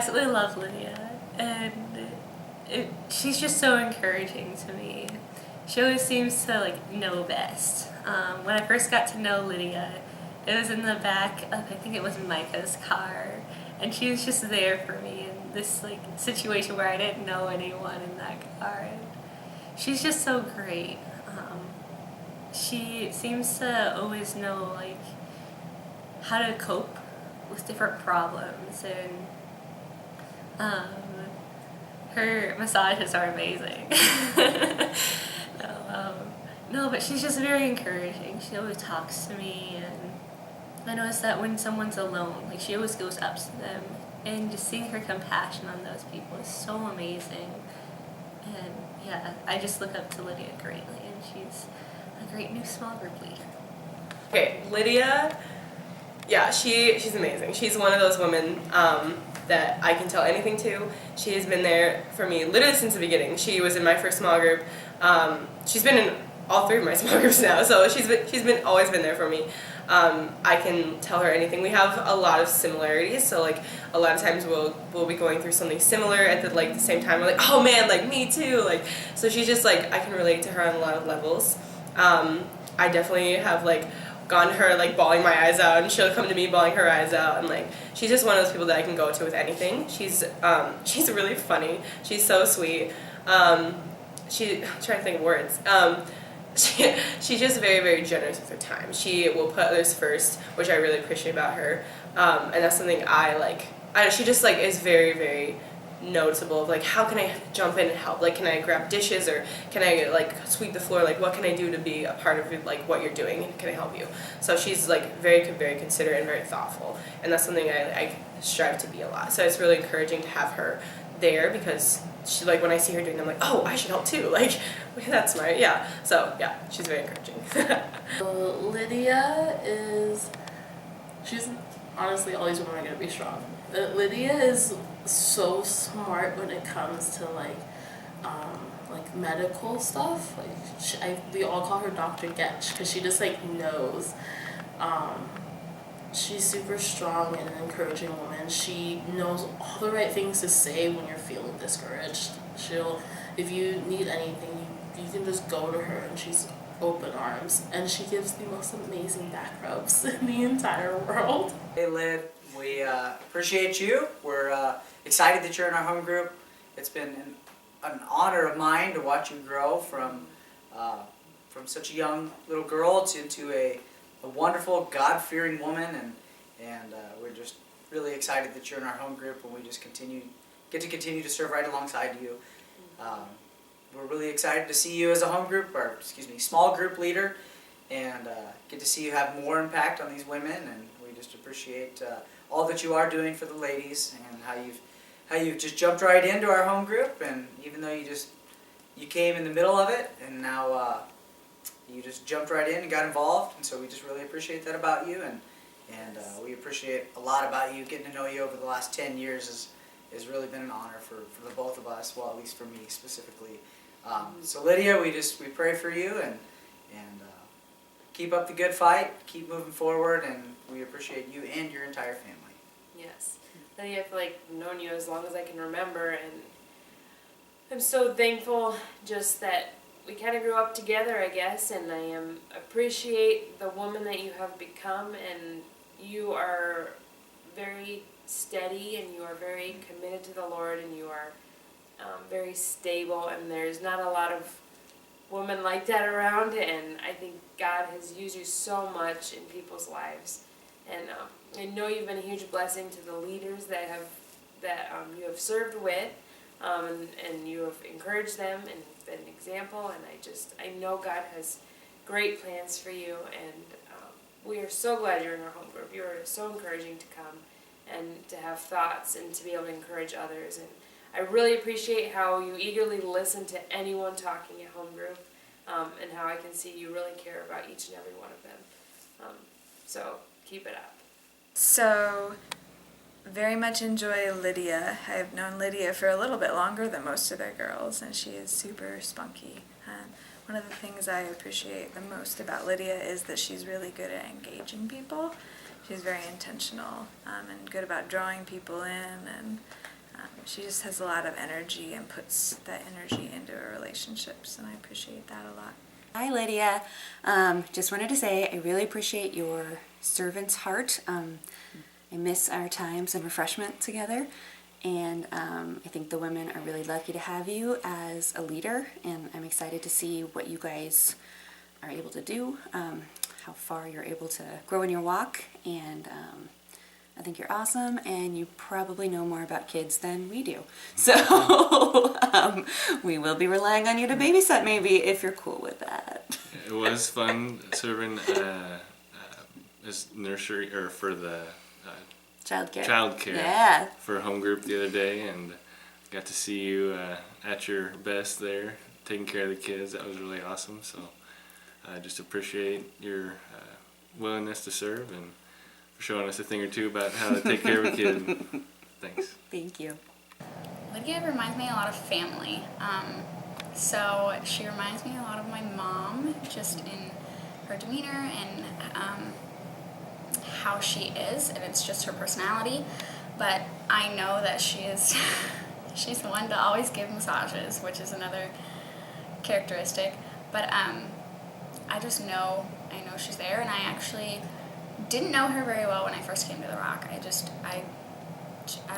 absolutely love Lydia, and she's just so encouraging to me. She always seems to know best. When I first got to know Lydia, it was in the back of, I think it was Micah's car, and she was just there for me in this situation where I didn't know anyone in that car. And she's just so great. She seems to always know how to cope with different problems, and her massages are amazing. No, but she's just very encouraging. She always talks to me, and I notice that when someone's alone, she always goes up to them, and just seeing her compassion on those people is so amazing. And yeah, I just look up to Lydia greatly, and she's a great new small group leader. Okay, Lydia, yeah, she's amazing. She's one of those women that I can tell anything to. She has been there for me literally since the beginning. She was in my first small group. She's been in all three of my small groups now, so she's always been there for me. I can tell her anything. We have a lot of similarities, so a lot of times we'll be going through something similar at the same time. We're oh man, me too. So she's just I can relate to her on a lot of levels. I definitely have gone to her bawling my eyes out, and she'll come to me bawling her eyes out, and she's just one of those people that I can go to with anything. She's really funny. She's so sweet. I'm trying to think of words. She's just very, very generous with her time. She will put others first, which I really appreciate about her, and that's something I like. She just is very, very noticeable of how can I jump in and help? Can I grab dishes, or can I sweep the floor? What can I do to be a part of what you're doing, and can I help you? So she's very, very considerate and very thoughtful, and that's something I strive to be a lot. So it's really encouraging to have her there, because she when I see her doing it, I'm oh, I should help too. That's smart. Yeah. So yeah, she's very encouraging. Lydia she's honestly, all these women are gonna be strong. Lydia is so smart when it comes to medical stuff. We all call her Dr. Getch, because she just knows. She's super strong and an encouraging woman. She knows all the right things to say when you're feeling discouraged. If you need anything, you can just go to her, and she's open arms, and she gives the most amazing back rubs in the entire world. Hey Lyd, we appreciate you. We're excited that you're in our home group. It's been an honor of mine to watch you grow from such a young little girl to a wonderful, God-fearing woman, and we're just really excited that you're in our home group, and we just get to continue to serve right alongside you. We're really excited to see you as a small group leader, and get to see you have more impact on these women, and we just appreciate all that you are doing for the ladies, and how you've just jumped right into our home group, and even though you came in the middle of it, and now you just jumped right in and got involved, and so we just really appreciate that about you, and we appreciate a lot about you. Getting to know you over the last 10 years has really been an honor for the both of us, well, at least for me specifically. So Lydia, we pray for you, and keep up the good fight, keep moving forward, and we appreciate you and your entire family. Yes. Lydia, I feel I've known you as long as I can remember, and I'm so thankful just that we kind of grew up together, I guess, and I appreciate the woman that you have become, and you are very steady, and you are very committed to the Lord, and you are very stable, and there's not a lot of women like that around, and I think God has used you so much in people's lives, and I know you've been a huge blessing to the leaders that you have served with, and you have encouraged them and been an example, and I know God has great plans for you, and we are so glad you're in our home group. You are so encouraging to come and to have thoughts and to be able to encourage others, and I really appreciate how you eagerly listen to anyone talking at home group, and how I can see you really care about each and every one of them. So keep it up. So, very much enjoy Lydia. I've known Lydia for a little bit longer than most of their girls, and she is super spunky. And one of the things I appreciate the most about Lydia is that she's really good at engaging people. She's very intentional and good about drawing people in, and She just has a lot of energy and puts that energy into her relationships, and I appreciate that a lot. Hi Lydia, just wanted to say I really appreciate your servant's heart. I miss our times and refreshment together, and I think the women are really lucky to have you as a leader, and I'm excited to see what you guys are able to do, how far you're able to grow in your walk, and I think you're awesome, and you probably know more about kids than we do. So we will be relying on you to babysit maybe, if you're cool with that. It was fun serving as nursery, or for the childcare Yeah. for home group the other day, and got to see you at your best there, taking care of the kids. That was really awesome. So I just appreciate your willingness to serve and for showing us a thing or two about how to take care of a kid. Thanks. Thank you. Lydia reminds me a lot of family. So she reminds me a lot of my mom, just in her demeanor and how she is, and it's just her personality. But I know that she is, she's the one to always give massages, which is another characteristic. But I just know, I know she's there, and I actually didn't know her very well when I first came to the Rock. I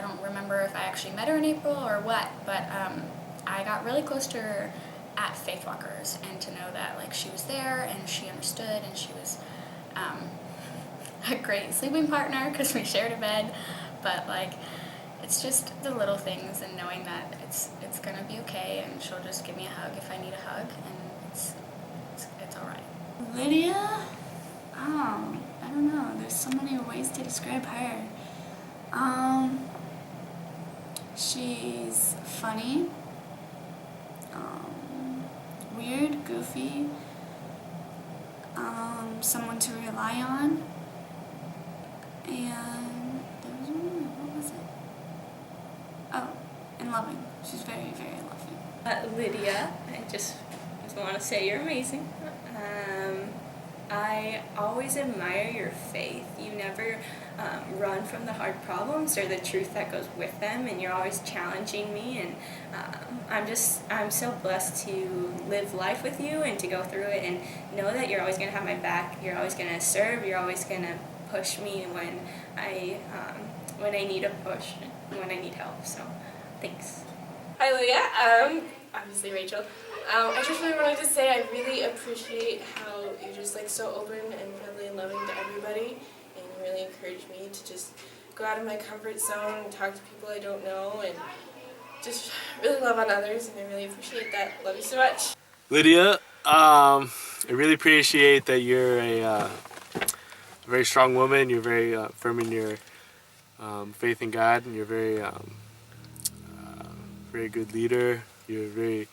don't remember if I actually met her in April or what, but I got really close to her at Faith Walkers, and to know that like she was there and she understood, and she was a great sleeping partner because we shared a bed. But like, it's just the little things, and knowing that it's gonna be okay, and she'll just give me a hug if I need a hug, and it's all right. Lydia? Oh, I don't know. There's so many ways to describe her. She's funny, weird, goofy, someone to rely on, and there was one more. What was it? Oh, and loving. She's very, very loving. Lydia, I just want to say you're amazing. I always admire your faith. You never run from the hard problems or the truth that goes with them, and you're always challenging me, and I'm so blessed to live life with you and to go through it and know that you're always going to have my back. You're always going to serve. You're always going to push me when I need a push, when I need help. So thanks. Hi Lydia, obviously Rachel. I just really wanted to say I really appreciate how you're just like so open and friendly and loving to everybody, and you really encourage me to just go out of my comfort zone and talk to people I don't know, and just really love on others, and I really appreciate that. Love you so much. Lydia, I really appreciate that you're a very strong woman. You're very firm in your faith in God, and you're very very good leader. You're very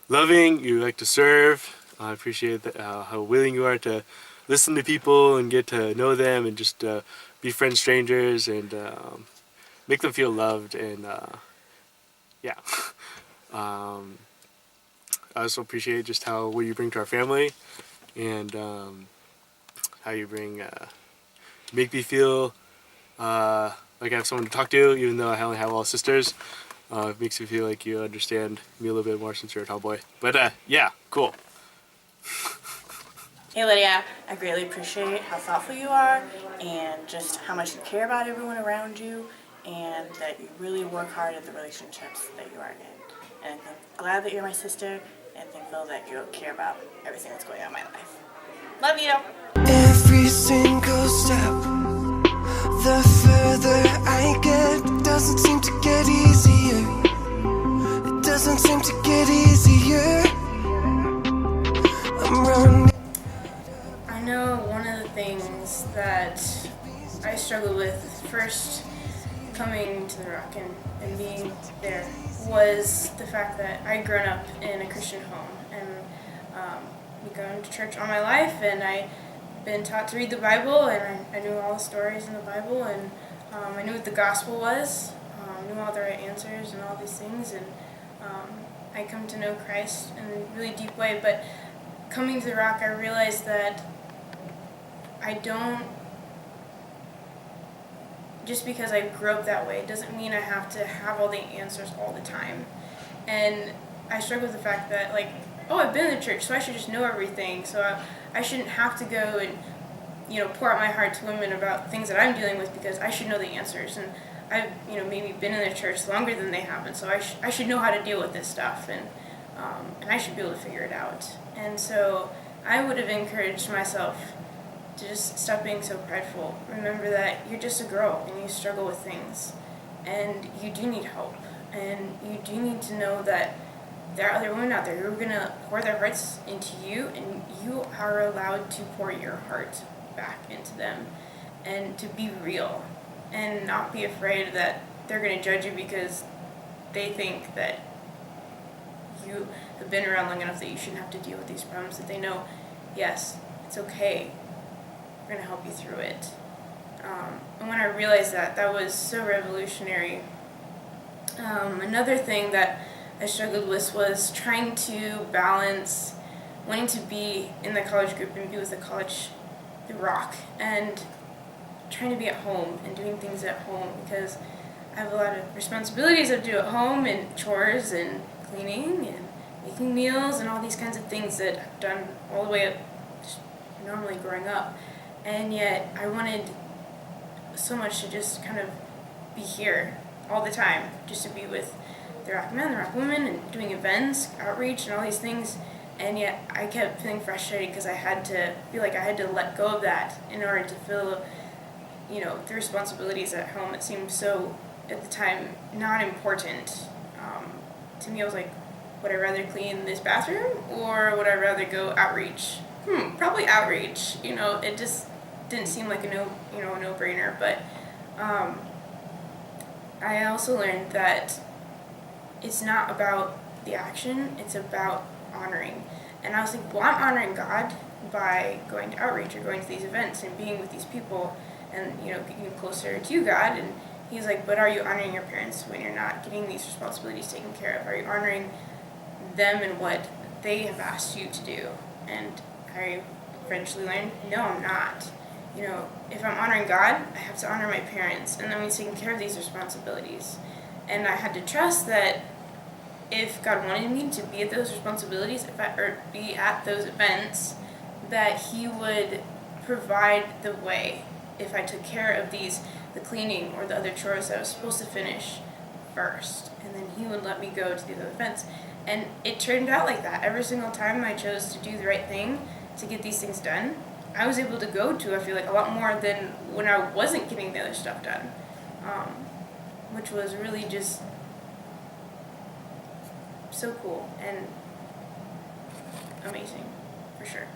loving. You like to serve. I appreciate how willing you are to listen to people and get to know them, and just befriend strangers and make them feel loved. And yeah, I also appreciate just what you bring to our family, and how you make me feel like I have someone to talk to, even though I only have all sisters. It makes me feel like you understand me a little bit more since you're a tall boy. But yeah, cool. Hey Lydia, I greatly appreciate how thoughtful you are, and just how much you care about everyone around you, and that you really work hard at the relationships that you are in. And I'm glad that you're my sister, and thankful that you care about everything that's going on in my life. Love you! Every single step, the further I get, doesn't seem to get easier. It doesn't seem to get easier. I'm running. I know one of the things that I struggled with first coming to the Rock and being there was the fact that I'd grown up in a Christian home, and we'd gone to church all my life, and I'd been taught to read the Bible, and I knew all the stories in the Bible, and I knew what the gospel was, knew all the right answers and all these things, and I come to know Christ in a really deep way. But coming to the Rock, I realized that I don't just because I grew up that way doesn't mean I have to have all the answers all the time. And I struggle with the fact that, like, oh, I've been in the church, so I should just know everything. So I shouldn't have to go and, pour out my heart to women about things that I'm dealing with because I should know the answers. And I've, maybe been in the church longer than they have, and so I should know how to deal with this stuff, and I should be able to figure it out. And so I would have encouraged myself to just stop being so prideful. Remember that you're just a girl and you struggle with things, and you do need help, and you do need to know that there are other women out there who are going to pour their hearts into you, and you are allowed to pour your heart back into them, and to be real, and not be afraid that they're going to judge you because they think that you have been around long enough that you shouldn't have to deal with these problems, that they know, yes, it's okay, we're going to help you through it. And when I realized that, that was so revolutionary. Another thing that I struggled with was trying to balance wanting to be in the college group and be with the rock, and trying to be at home and doing things at home, because I have a lot of responsibilities I do at home, and chores and cleaning and making meals and all these kinds of things that I've done all the way up normally growing up. And yet I wanted so much to just kind of be here all the time, just to be with the rock men, the rock women, and doing events, outreach, and all these things. And yet I kept feeling frustrated because I had to feel like I had to let go of that in order to feel, the responsibilities at home. It seemed so, at the time, not important. To me, I was like, would I rather clean this bathroom, or would I rather go outreach? Probably outreach. It just didn't seem like a no-brainer. But I also learned that it's not about the action, it's about honoring. And I was like, well, I'm honoring God by going to outreach or going to these events and being with these people and, getting closer to God. And he's like, but are you honoring your parents when you're not getting these responsibilities taken care of? Are you honoring them and what they have asked you to do? And I eventually learned, no, I'm not. If I'm honoring God, I have to honor my parents, and that means taking care of these responsibilities. And I had to trust that if God wanted me to be at those responsibilities, or be at those events, that He would provide the way if I took care of the cleaning or the other chores that I was supposed to finish first. And then He would let me go to these other events. And it turned out like that. Every single time I chose to do the right thing to get these things done, I was able to go to, I feel like, a lot more than when I wasn't getting the other stuff done. Which was really just so cool and amazing, for sure.